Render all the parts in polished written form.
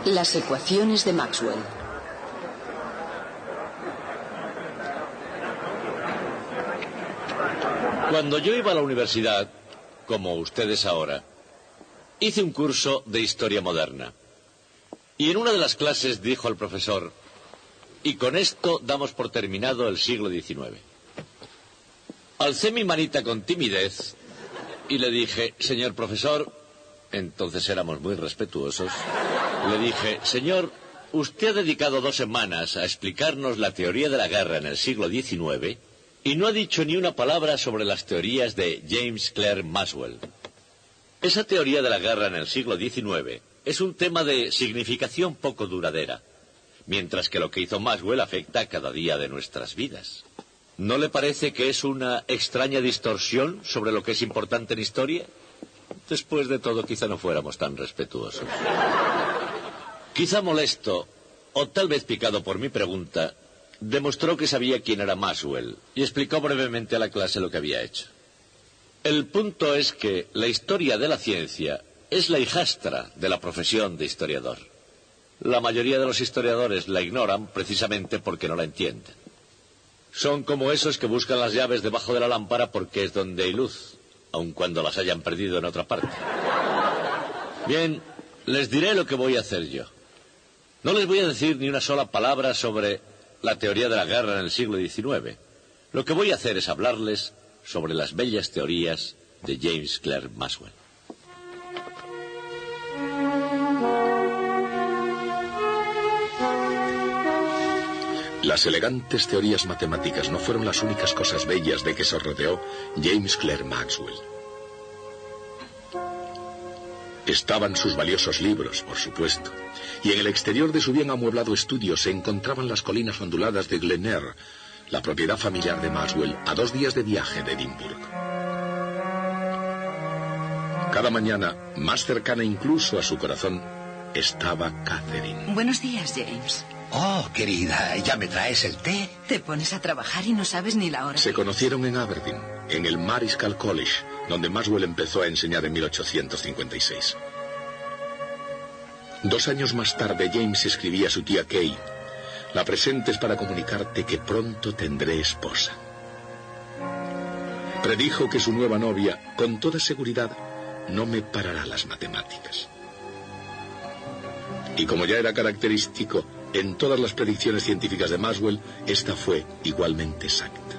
Las ecuaciones de Maxwell. Cuando yo iba a la universidad, como ustedes ahora, hice un curso de historia moderna. Y en una de las clases dijo el profesor: y con esto damos por terminado el siglo XIX. Alcé mi manita con timidez y le dije: señor profesor, entonces éramos muy respetuosos, le dije: señor, usted ha dedicado 2 semanas a explicarnos la teoría de la guerra en el siglo XIX y no ha dicho ni una palabra sobre las teorías de James Clerk Maxwell. Esa teoría de la guerra en el siglo XIX es un tema de significación poco duradera, mientras que lo que hizo Maxwell afecta cada día de nuestras vidas. ¿No le parece que es una extraña distorsión sobre lo que es importante en historia? Después de todo, quizá no fuéramos tan respetuosos. Quizá molesto, o tal vez picado por mi pregunta, demostró que sabía quién era Maxwell y explicó brevemente a la clase lo que había hecho. El punto es que la historia de la ciencia es la hijastra de la profesión de historiador. La mayoría de los historiadores la ignoran precisamente porque no la entienden. Son como esos que buscan las llaves debajo de la lámpara porque es donde hay luz, aun cuando las hayan perdido en otra parte. Bien, les diré lo que voy a hacer yo. No les voy a decir ni una sola palabra sobre la teoría de la guerra en el siglo XIX. Lo que voy a hacer es hablarles sobre las bellas teorías de James Clerk Maxwell. Las elegantes teorías matemáticas no fueron las únicas cosas bellas de que se rodeó James Clerk Maxwell. Estaban sus valiosos libros, por supuesto, y en el exterior de su bien amueblado estudio se encontraban las colinas onduladas de Glen Eyre, la propiedad familiar de Maxwell, a 2 días de viaje de Edimburgo. Cada mañana, más cercana incluso a su corazón, estaba Catherine. Buenos días, James. Oh, querida, ¿ya me traes el té? Te pones a trabajar y no sabes ni la hora. Se conocieron en Aberdeen, en el Marischal College, donde Maxwell empezó a enseñar en 1856. 2 años más tarde, James escribía a su tía Kay: la presentes para comunicarte que pronto tendré esposa. Predijo que su nueva novia, con toda seguridad, no me parará las matemáticas. Y como ya era característico en todas las predicciones científicas de Maxwell, esta fue igualmente exacta.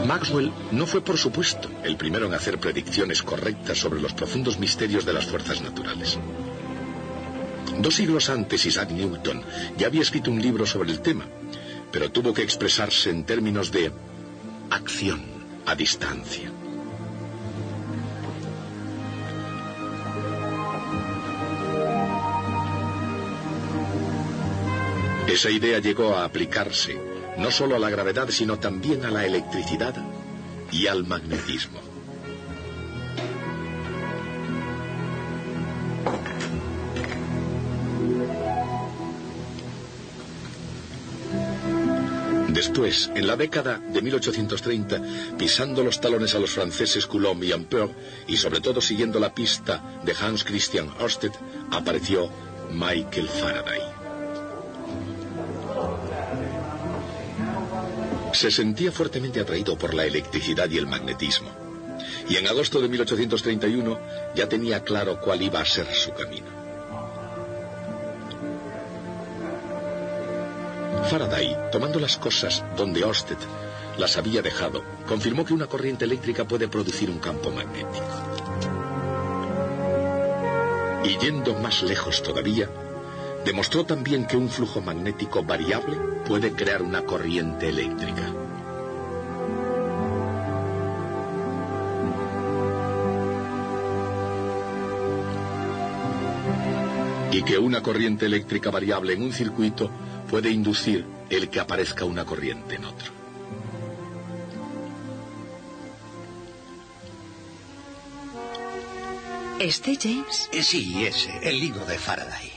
Maxwell no fue, por supuesto, el primero en hacer predicciones correctas sobre los profundos misterios de las fuerzas naturales. 2 siglos antes, Isaac Newton ya había escrito un libro sobre el tema, pero tuvo que expresarse en términos de acción a distancia. Esa idea llegó a aplicarse no solo a la gravedad, sino también a la electricidad y al magnetismo. Después, en la década de 1830, pisando los talones a los franceses Coulomb y Ampère, y sobre todo siguiendo la pista de Hans Christian Ørsted, apareció Michael Faraday. Se sentía fuertemente atraído por la electricidad y el magnetismo, y en agosto de 1831 ya tenía claro cuál iba a ser su camino. Faraday, tomando las cosas donde Ørsted las había dejado, confirmó que una corriente eléctrica puede producir un campo magnético. Y yendo más lejos todavía, demostró también que un flujo magnético variable puede crear una corriente eléctrica. Y que una corriente eléctrica variable en un circuito puede inducir el que aparezca una corriente en otro. ¿Este, James? Sí, ese, el libro de Faraday.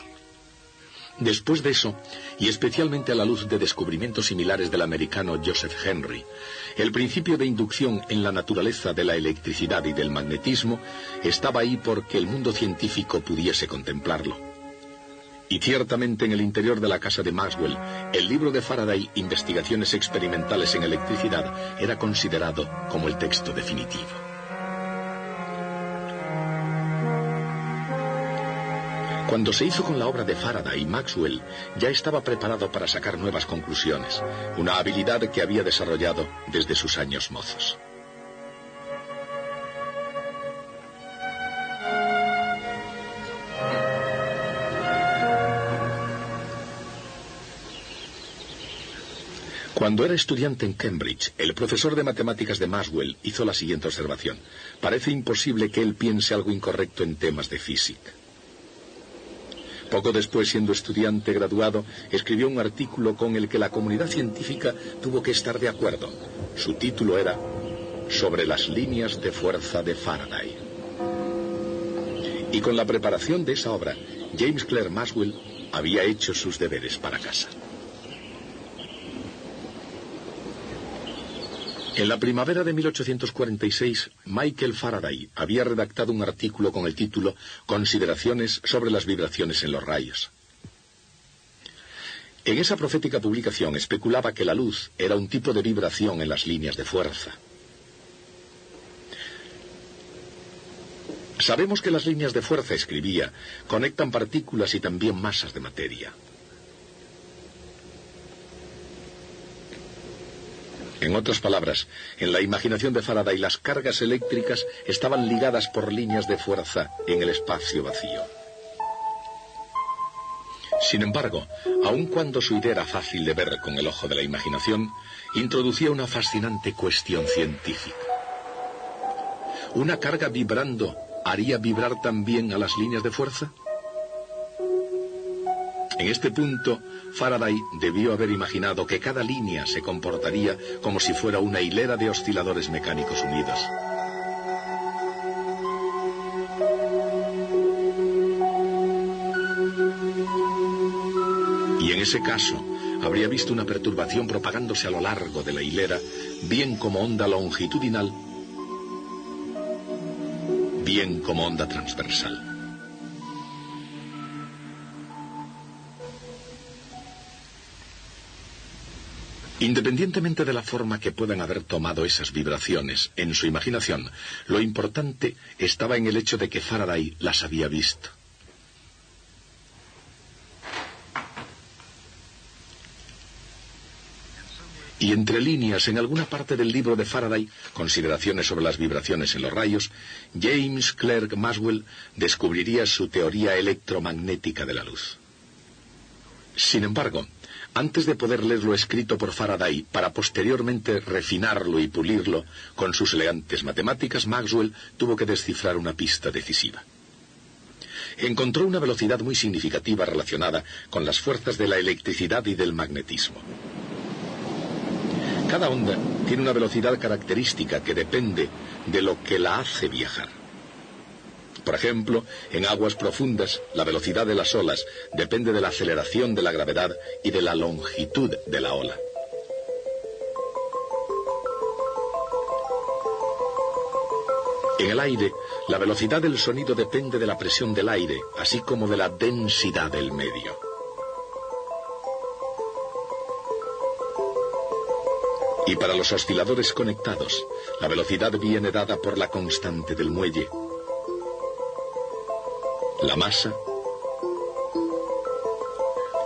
Después de eso, y especialmente a la luz de descubrimientos similares del americano Joseph Henry, el principio de inducción en la naturaleza de la electricidad y del magnetismo estaba ahí porque el mundo científico pudiese contemplarlo. Y ciertamente en el interior de la casa de Maxwell, el libro de Faraday, Investigaciones experimentales en electricidad, era considerado como el texto definitivo. Cuando se hizo con la obra de Faraday, Maxwell ya estaba preparado para sacar nuevas conclusiones, una habilidad que había desarrollado desde sus años mozos. Cuando era estudiante en Cambridge, el profesor de matemáticas de Maxwell hizo la siguiente observación: parece imposible que él piense algo incorrecto en temas de física. Poco después, siendo estudiante graduado, escribió un artículo con el que la comunidad científica tuvo que estar de acuerdo. Su título era Sobre las líneas de fuerza de Faraday. Y con la preparación de esa obra, James Clerk Maxwell había hecho sus deberes para casa. En la primavera de 1846, Michael Faraday había redactado un artículo con el título Consideraciones sobre las vibraciones en los rayos. En esa profética publicación especulaba que la luz era un tipo de vibración en las líneas de fuerza. Sabemos que las líneas de fuerza, escribía, conectan partículas y también masas de materia. En otras palabras, en la imaginación de Faraday, las cargas eléctricas estaban ligadas por líneas de fuerza en el espacio vacío. Sin embargo, aun cuando su idea era fácil de ver con el ojo de la imaginación, introducía una fascinante cuestión científica. ¿Una carga vibrando haría vibrar también a las líneas de fuerza? En este punto, Faraday debió haber imaginado que cada línea se comportaría como si fuera una hilera de osciladores mecánicos unidos. Y en ese caso, habría visto una perturbación propagándose a lo largo de la hilera, bien como onda longitudinal, bien como onda transversal. Independientemente de la forma que puedan haber tomado esas vibraciones en su imaginación, lo importante estaba en el hecho de que Faraday las había visto. Y entre líneas, en alguna parte del libro de Faraday, Consideraciones sobre las vibraciones en los rayos, James Clerk Maxwell descubriría su teoría electromagnética de la luz. Sin embargo, antes de poder leer lo escrito por Faraday para posteriormente refinarlo y pulirlo con sus elegantes matemáticas, Maxwell tuvo que descifrar una pista decisiva. Encontró una velocidad muy significativa relacionada con las fuerzas de la electricidad y del magnetismo. Cada onda tiene una velocidad característica que depende de lo que la hace viajar. Por ejemplo, en aguas profundas, la velocidad de las olas depende de la aceleración de la gravedad y de la longitud de la ola. En el aire, la velocidad del sonido depende de la presión del aire, así como de la densidad del medio. Y para los osciladores conectados, la velocidad viene dada por la constante del muelle, la masa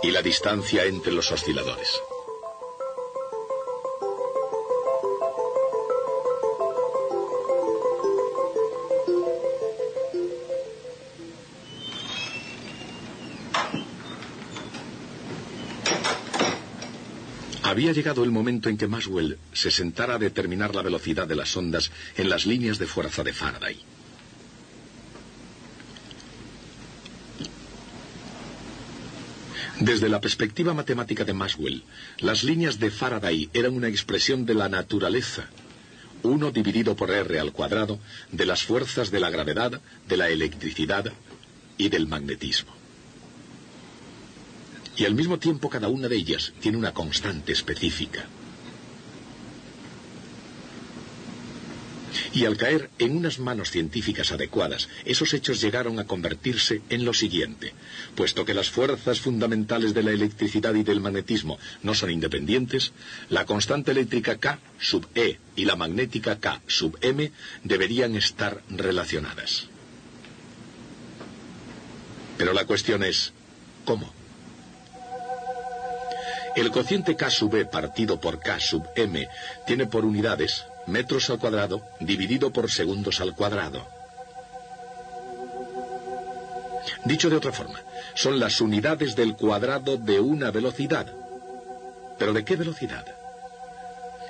y la distancia entre los osciladores. Había llegado el momento en que Maxwell se sentara a determinar la velocidad de las ondas en las líneas de fuerza de Faraday. Desde la perspectiva matemática de Maxwell, las líneas de Faraday eran una expresión de la naturaleza, 1 dividido por r al cuadrado, de las fuerzas de la gravedad, de la electricidad y del magnetismo. Y al mismo tiempo cada una de ellas tiene una constante específica. Y al caer en unas manos científicas adecuadas, esos hechos llegaron a convertirse en lo siguiente. Puesto que las fuerzas fundamentales de la electricidad y del magnetismo no son independientes, la constante eléctrica K sub E y la magnética K sub M deberían estar relacionadas. Pero la cuestión es, ¿cómo? El cociente K sub E partido por K sub M tiene por unidades metros al cuadrado dividido por segundos al cuadrado. Dicho de otra forma, son las unidades del cuadrado de una velocidad. ¿Pero de qué velocidad?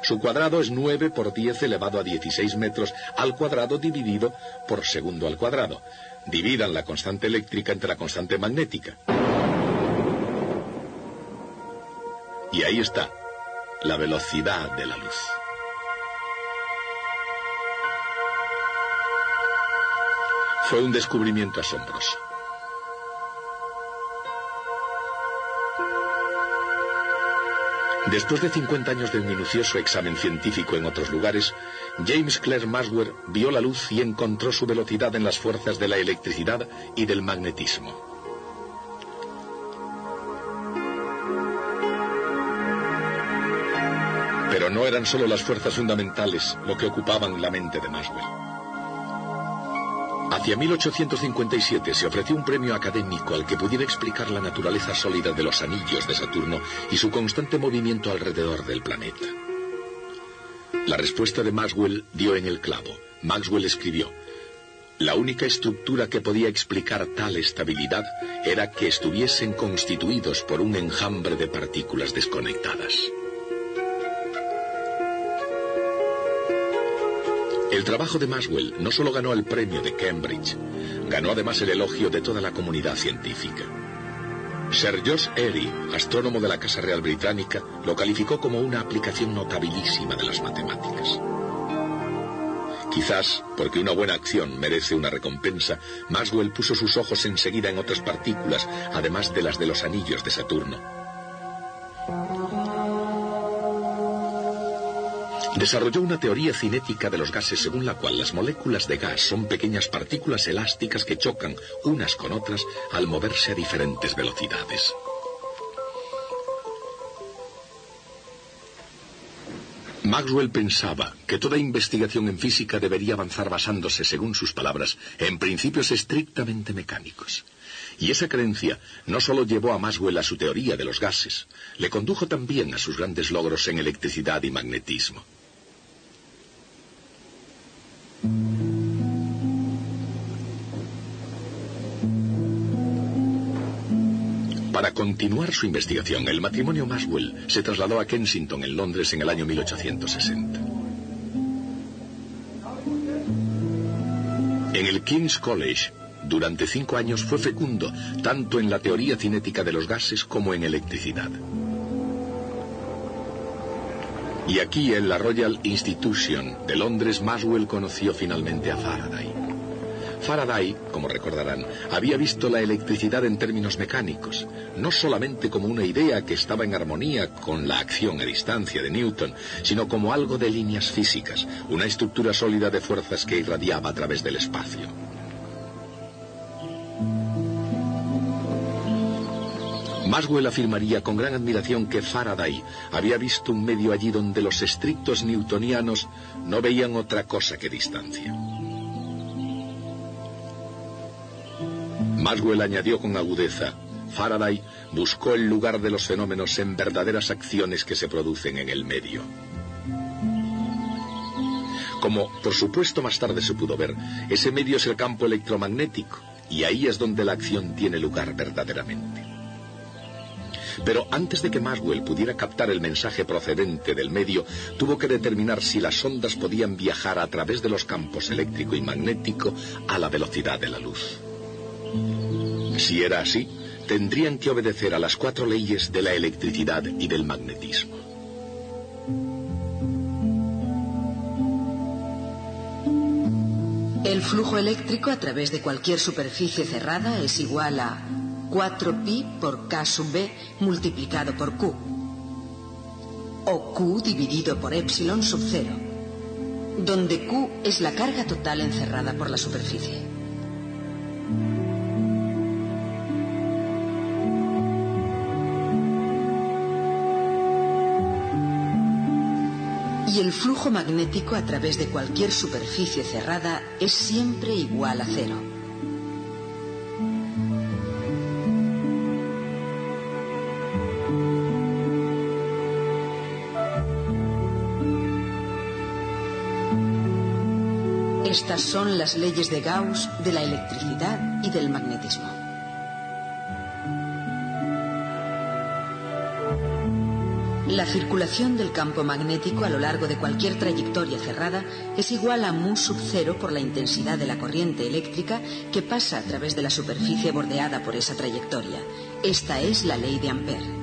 Su cuadrado es 9 por 10 elevado a 16 metros al cuadrado dividido por segundo al cuadrado. Dividan la constante eléctrica entre la constante magnética. Y ahí está, la velocidad de la luz. Fue un descubrimiento asombroso. Después de 50 años de un minucioso examen científico en otros lugares, James Clerk Maxwell vio la luz y encontró su velocidad en las fuerzas de la electricidad y del magnetismo. Pero no eran solo las fuerzas fundamentales lo que ocupaban la mente de Maxwell. Hacia 1857 se ofreció un premio académico al que pudiera explicar la naturaleza sólida de los anillos de Saturno y su constante movimiento alrededor del planeta. La respuesta de Maxwell dio en el clavo. Maxwell escribió: la única estructura que podía explicar tal estabilidad era que estuviesen constituidos por un enjambre de partículas desconectadas. El trabajo de Maxwell no solo ganó el premio de Cambridge, ganó además el elogio de toda la comunidad científica. Sir George Airy, astrónomo de la Casa Real Británica, lo calificó como una aplicación notabilísima de las matemáticas. Quizás, porque una buena acción merece una recompensa, Maxwell puso sus ojos enseguida en otras partículas, además de las de los anillos de Saturno. Desarrolló una teoría cinética de los gases según la cual las moléculas de gas son pequeñas partículas elásticas que chocan unas con otras al moverse a diferentes velocidades. Maxwell pensaba que toda investigación en física debería avanzar basándose, según sus palabras, en principios estrictamente mecánicos. Y esa creencia no solo llevó a Maxwell a su teoría de los gases, le condujo también a sus grandes logros en electricidad y magnetismo. Para continuar su investigación, el matrimonio Maxwell se trasladó a Kensington, en Londres, en el año 1860. En el King's College, durante 5 años fue fecundo, tanto en la teoría cinética de los gases como en electricidad. Y aquí, en la Royal Institution de Londres, Maxwell conoció finalmente a Faraday. Faraday, como recordarán, había visto la electricidad en términos mecánicos, no solamente como una idea que estaba en armonía con la acción a distancia de Newton, sino como algo de líneas físicas, una estructura sólida de fuerzas que irradiaba a través del espacio. Maxwell afirmaría con gran admiración que Faraday había visto un medio allí donde los estrictos newtonianos no veían otra cosa que distancia. Maxwell añadió con agudeza: Faraday buscó el lugar de los fenómenos en verdaderas acciones que se producen en el medio. Como, por supuesto, más tarde se pudo ver, ese medio es el campo electromagnético, y ahí es donde la acción tiene lugar verdaderamente. Pero antes de que Maxwell pudiera captar el mensaje procedente del medio, tuvo que determinar si las ondas podían viajar a través de los campos eléctrico y magnético a la velocidad de la luz. Si era así, tendrían que obedecer a las 4 leyes de la electricidad y del magnetismo. El flujo eléctrico a través de cualquier superficie cerrada es igual a 4pi por K sub B multiplicado por Q. O Q dividido por epsilon sub 0, donde Q es la carga total encerrada por la superficie. Y el flujo magnético a través de cualquier superficie cerrada es siempre igual a 0. Estas son las leyes de Gauss de la electricidad y del magnetismo. La circulación del campo magnético a lo largo de cualquier trayectoria cerrada es igual a mu sub 0 por la intensidad de la corriente eléctrica que pasa a través de la superficie bordeada por esa trayectoria. Esta es la ley de Ampère.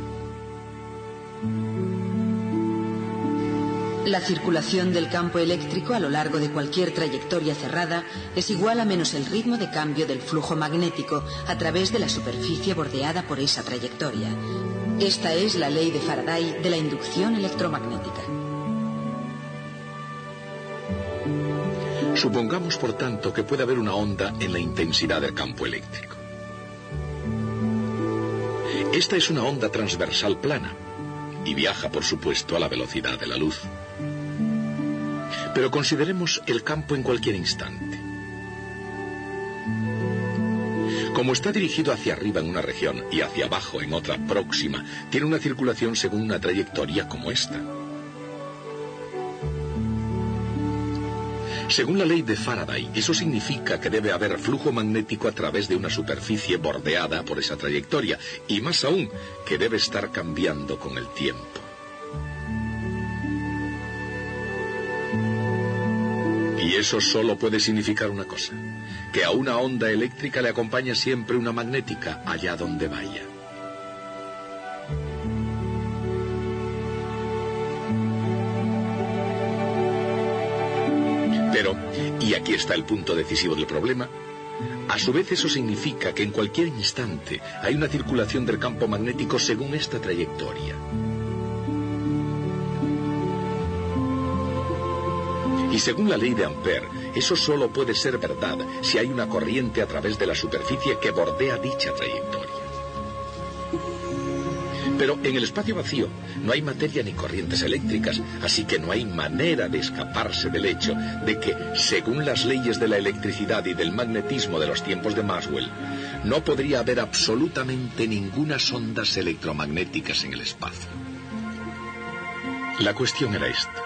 La circulación del campo eléctrico a lo largo de cualquier trayectoria cerrada es igual a menos el ritmo de cambio del flujo magnético a través de la superficie bordeada por esa trayectoria. Esta es la ley de Faraday de la inducción electromagnética. Supongamos, por tanto, que puede haber una onda en la intensidad del campo eléctrico. Esta es una onda transversal plana y viaja, por supuesto, a la velocidad de la luz. Pero consideremos el campo en cualquier instante. Como está dirigido hacia arriba en una región y hacia abajo en otra próxima, tiene una circulación según una trayectoria como esta. Según la ley de Faraday, eso significa que debe haber flujo magnético a través de una superficie bordeada por esa trayectoria, y más aún, que debe estar cambiando con el tiempo. Y eso solo puede significar una cosa: que a una onda eléctrica le acompaña siempre una magnética allá donde vaya. Pero, y aquí está el punto decisivo del problema, a su vez eso significa que en cualquier instante hay una circulación del campo magnético según esta trayectoria. Y según la ley de Ampère, eso solo puede ser verdad si hay una corriente a través de la superficie que bordea dicha trayectoria. Pero en el espacio vacío no hay materia ni corrientes eléctricas, así que no hay manera de escaparse del hecho de que, según las leyes de la electricidad y del magnetismo de los tiempos de Maxwell, no podría haber absolutamente ninguna ondas electromagnéticas en el espacio. La cuestión era esta: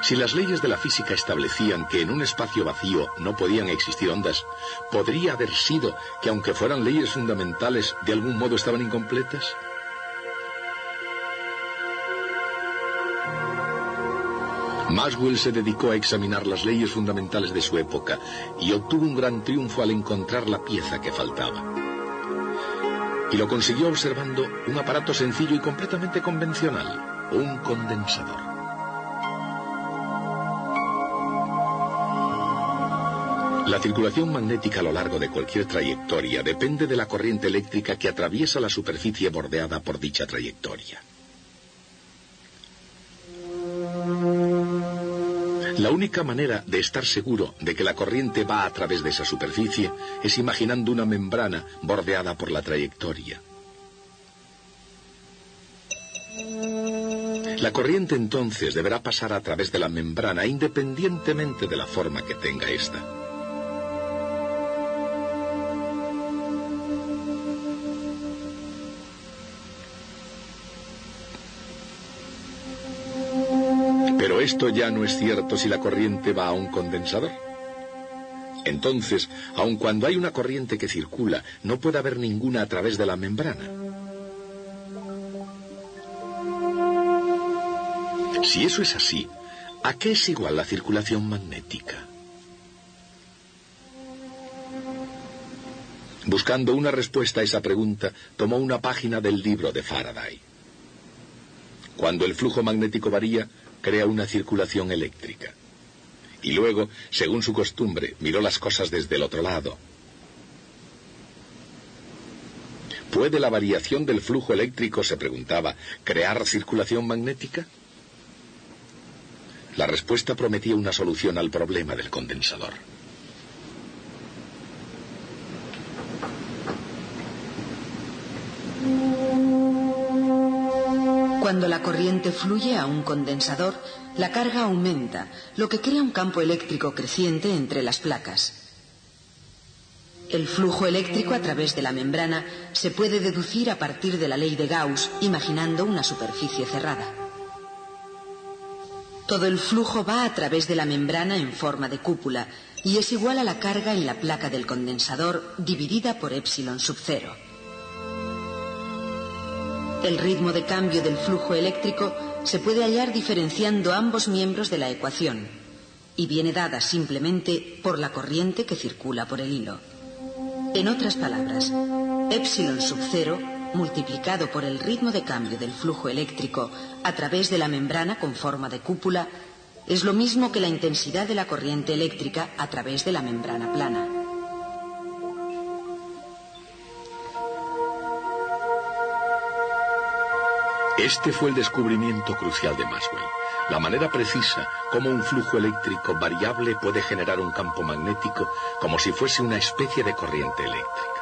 si las leyes de la física establecían que en un espacio vacío no podían existir ondas, ¿podría haber sido que, aunque fueran leyes fundamentales, de algún modo estaban incompletas? Maxwell se dedicó a examinar las leyes fundamentales de su época y obtuvo un gran triunfo al encontrar la pieza que faltaba. Y lo consiguió observando un aparato sencillo y completamente convencional: un condensador. La circulación magnética a lo largo de cualquier trayectoria depende de la corriente eléctrica que atraviesa la superficie bordeada por dicha trayectoria. La única manera de estar seguro de que la corriente va a través de esa superficie es imaginando una membrana bordeada por la trayectoria. La corriente entonces deberá pasar a través de la membrana independientemente de la forma que tenga esta. Pero esto ya no es cierto si la corriente va a un condensador. Entonces, aun cuando hay una corriente que circula, no puede haber ninguna a través de la membrana. Si eso es así, ¿a qué es igual la circulación magnética? Buscando una respuesta a esa pregunta, tomó una página del libro de Faraday. Cuando el flujo magnético varía, crea una circulación eléctrica. Y luego, según su costumbre, miró las cosas desde el otro lado. ¿Puede la variación del flujo eléctrico, se preguntaba, crear circulación magnética? La respuesta prometía una solución al problema del condensador. Cuando la corriente fluye a un condensador, la carga aumenta, lo que crea un campo eléctrico creciente entre las placas. El flujo eléctrico a través de la membrana se puede deducir a partir de la ley de Gauss, imaginando una superficie cerrada. Todo el flujo va a través de la membrana en forma de cúpula y es igual a la carga en la placa del condensador dividida por epsilon sub 0. El ritmo de cambio del flujo eléctrico se puede hallar diferenciando ambos miembros de la ecuación y viene dada simplemente por la corriente que circula por el hilo. En otras palabras, epsilon sub 0 multiplicado por el ritmo de cambio del flujo eléctrico a través de la membrana con forma de cúpula es lo mismo que la intensidad de la corriente eléctrica a través de la membrana plana. Este fue el descubrimiento crucial de Maxwell, la manera precisa como un flujo eléctrico variable puede generar un campo magnético como si fuese una especie de corriente eléctrica.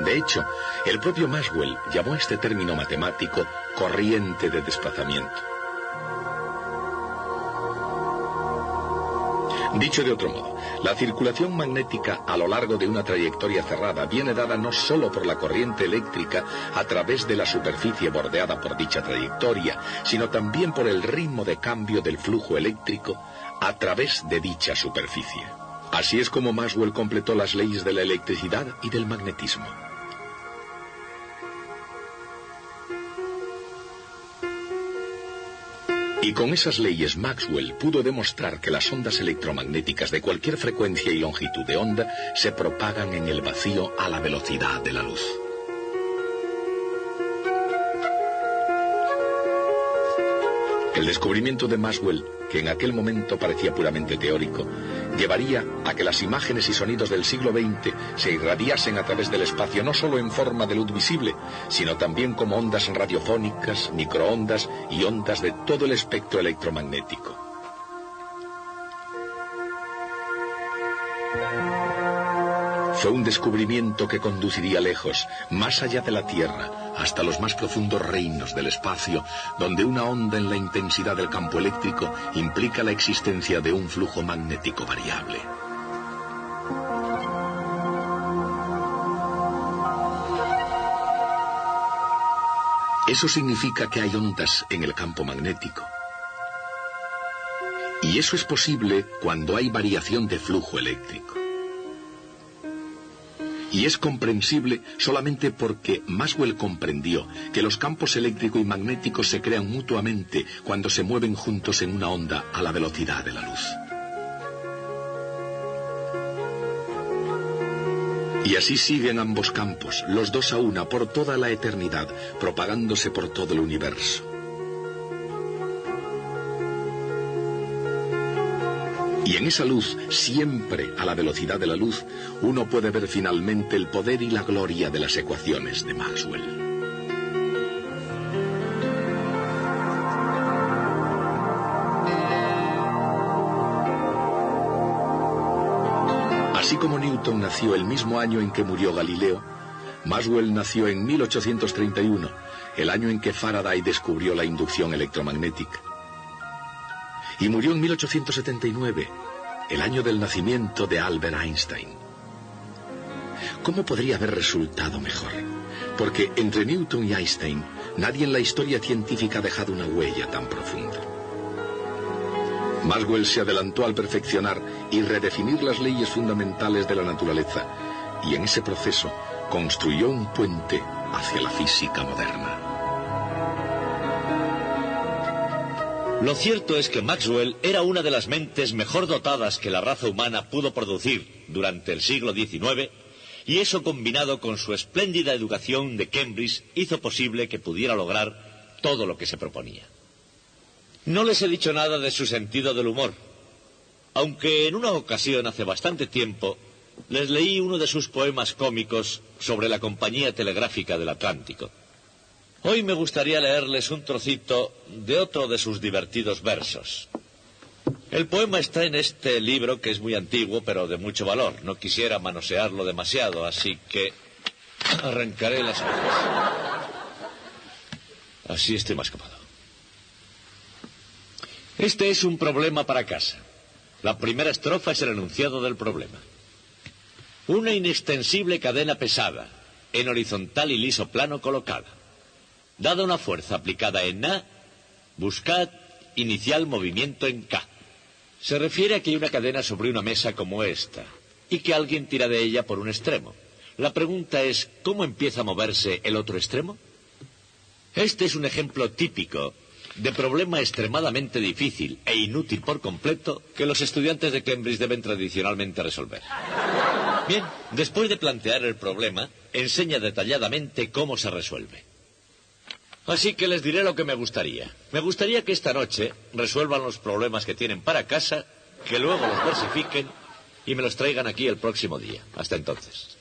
De hecho, el propio Maxwell llamó a este término matemático corriente de desplazamiento. Dicho de otro modo, la circulación magnética a lo largo de una trayectoria cerrada viene dada no solo por la corriente eléctrica a través de la superficie bordeada por dicha trayectoria, sino también por el ritmo de cambio del flujo eléctrico a través de dicha superficie. Así es como Maxwell completó las leyes de la electricidad y del magnetismo. Y con esas leyes Maxwell pudo demostrar que las ondas electromagnéticas de cualquier frecuencia y longitud de onda se propagan en el vacío a la velocidad de la luz. El descubrimiento de Maxwell, que en aquel momento parecía puramente teórico, llevaría a que las imágenes y sonidos del siglo XX se irradiasen a través del espacio no solo en forma de luz visible, sino también como ondas radiofónicas, microondas y ondas de todo el espectro electromagnético. Fue un descubrimiento que conduciría lejos, más allá de la Tierra, hasta los más profundos reinos del espacio, donde una onda en la intensidad del campo eléctrico implica la existencia de un flujo magnético variable. Eso significa que hay ondas en el campo magnético. Y eso es posible cuando hay variación de flujo eléctrico. Y es comprensible solamente porque Maxwell comprendió que los campos eléctrico y magnético se crean mutuamente cuando se mueven juntos en una onda a la velocidad de la luz. Y así siguen ambos campos, los dos a una, por toda la eternidad, propagándose por todo el universo. Y en esa luz, siempre a la velocidad de la luz, uno puede ver finalmente el poder y la gloria de las ecuaciones de Maxwell. Así como Newton nació el mismo año en que murió Galileo, Maxwell nació en 1831, el año en que Faraday descubrió la inducción electromagnética. Y murió en 1879, el año del nacimiento de Albert Einstein. ¿Cómo podría haber resultado mejor? Porque entre Newton y Einstein, nadie en la historia científica ha dejado una huella tan profunda. Maxwell se adelantó al perfeccionar y redefinir las leyes fundamentales de la naturaleza, y en ese proceso construyó un puente hacia la física moderna. Lo cierto es que Maxwell era una de las mentes mejor dotadas que la raza humana pudo producir durante el siglo XIX, y eso combinado con su espléndida educación de Cambridge hizo posible que pudiera lograr todo lo que se proponía. No les he dicho nada de su sentido del humor, aunque en una ocasión hace bastante tiempo les leí uno de sus poemas cómicos sobre la Compañía Telegráfica del Atlántico. Hoy me gustaría leerles un trocito de otro de sus divertidos versos. El poema está en este libro, que es muy antiguo, pero de mucho valor. No quisiera manosearlo demasiado, así que arrancaré las hojas. Así estoy más cómodo. Este es un problema para casa. La primera estrofa es el enunciado del problema. Una inextensible cadena pesada, en horizontal y liso plano colocada. Dada una fuerza aplicada en A, buscad inicial movimiento en K. Se refiere a que hay una cadena sobre una mesa como esta, y que alguien tira de ella por un extremo. La pregunta es, ¿cómo empieza a moverse el otro extremo? Este es un ejemplo típico de problema extremadamente difícil e inútil por completo que los estudiantes de Cambridge deben tradicionalmente resolver. Bien, después de plantear el problema, enseña detalladamente cómo se resuelve. Así que les diré lo que me gustaría. Me gustaría que esta noche resuelvan los problemas que tienen para casa, que luego los versifiquen y me los traigan aquí el próximo día. Hasta entonces.